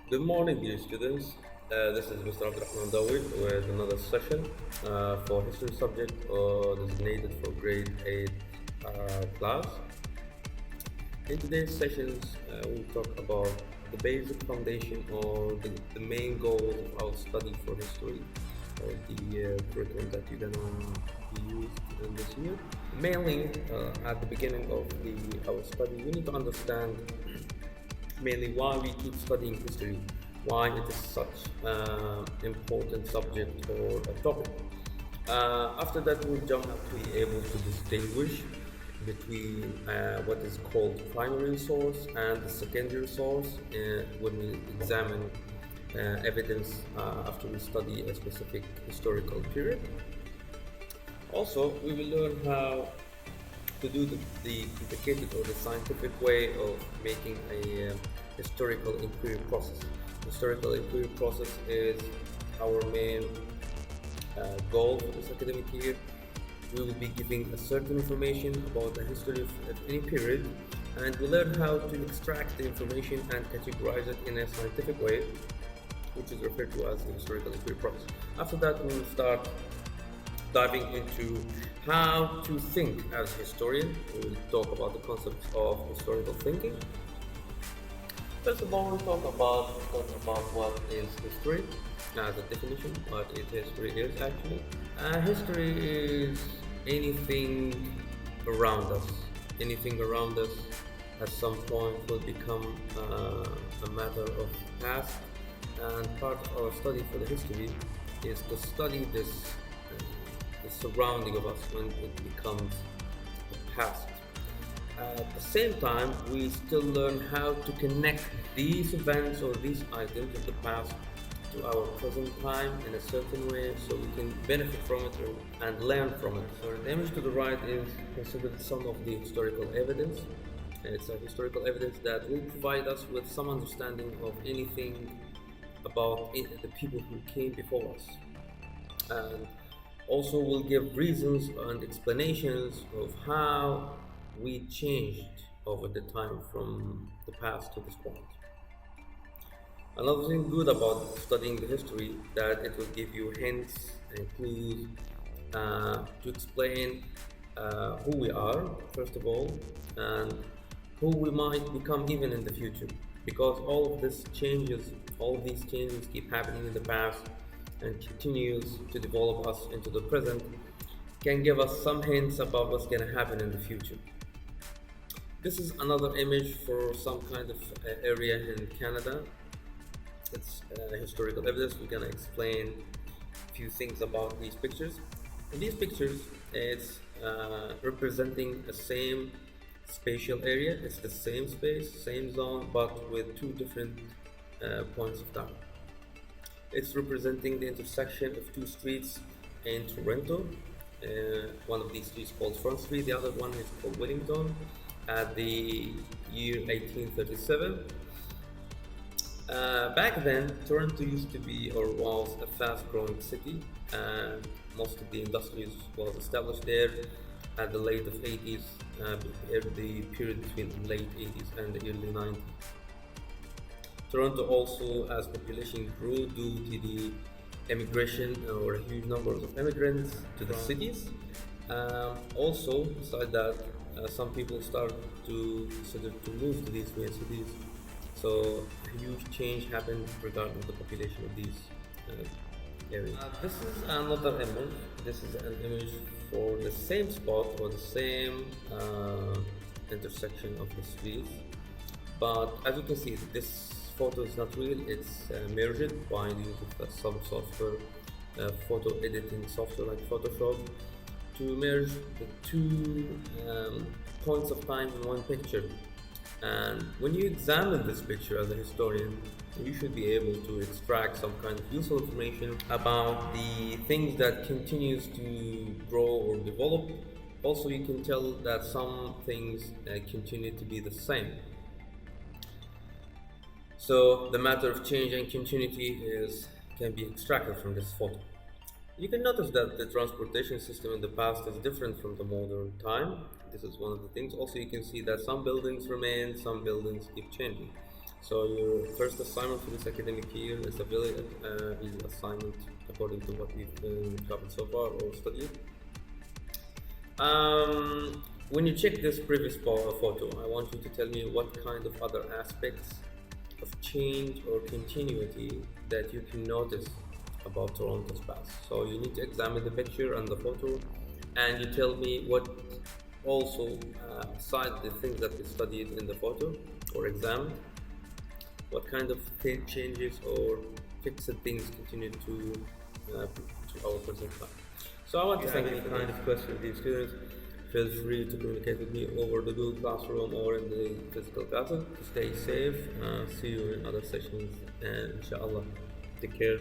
Good morning, dear students. This is Mr. Abdurrahman Dawi with another session for history subject designated for grade 8 class. In today's sessions, we'll talk about the basic foundation or the main goals of our study for history or the curriculum that you're gonna be used in this year. Mainly, at the beginning of our study, we need to understand mainly why we keep studying history, why it is such an important subject or a topic. After that, we'll jump to be able to distinguish between what is called primary source and the secondary source when we examine evidence after we study a specific historical period. Also, we will learn how to do the complicated or the scientific way of making a historical inquiry process. Historical inquiry process is our main goal for this academic year. We will be giving a certain information about the history of any period, and we learn how to extract the information and categorize it in a scientific way, which is referred to as the historical inquiry process. After that, we will start diving into how to think as a historian. We will talk about the concepts of historical thinking. First of all, we'll talk about what is history as a definition, what history is actually. History is anything around us. Anything around us at some point will become a matter of past, and part of our study for the history is to study this the surrounding of us when it becomes the past. At the same time, we still learn how to connect these events or these items of the past to our present time in a certain way so we can benefit from it and learn from it. So the image to the right is considered some of the historical evidence. It's a historical evidence that will provide us with some understanding of anything about the people who came before us. And also will give reasons and explanations of how we changed over the time from the past to this point. Another thing good about studying the history that it will give you hints and clues to explain who we are, first of all, and who we might become even in the future. Because all of these changes keep happening in the past and continues to develop us into the present, can give us some hints about what's going to happen in the future. This is another image for some kind of area in Canada. It's historical evidence. We're going to explain a few things about these pictures. In these pictures, it's representing the same spatial area. It's the same space, same zone, but with two different points of time. It's representing the intersection of two streets in Toronto. One of these streets called Front Street, the other one is called Wellington, at the year 1837. Back then, Toronto used to be or was a fast-growing city, and most of the industries was established there at the late of 80s, the period between the late 80s and the early 90s. Toronto also, as population grew due to the immigration or huge numbers of immigrants to the cities. Also, beside that, some people start to consider to move to these main cities. So a huge change happened regarding the population of these areas. This is another image. This is an image for the same spot or the same intersection of the streets. But as you can see, this photo is not real. It's merged by the use of some software, photo editing software like Photoshop, to merge the two points of time in one picture. And when you examine this picture as a historian, you should be able to extract some kind of useful information about the things that continues to grow or develop. Also, you can tell that some things continue to be the same. So the matter of change and continuity can be extracted from this photo. You can notice that the transportation system in the past is different from the modern time. This is one of the things. Also, you can see that some buildings remain, some buildings keep changing. So your first assignment for this academic year is a very easy assignment according to what we've covered so far or studied. When you check this previous photo, I want you to tell me what kind of other aspects of change or continuity that you can notice about Toronto's past. So you need to examine the picture and the photo, and you tell me what also, aside the things that we studied in the photo or examined, what kind of changes or fixed things continue to our present time. So I want to thank any kind of question these students. Feel free to communicate with me over the Google Classroom or in the physical classroom. Stay safe. See you in other sessions, and inshallah, take care.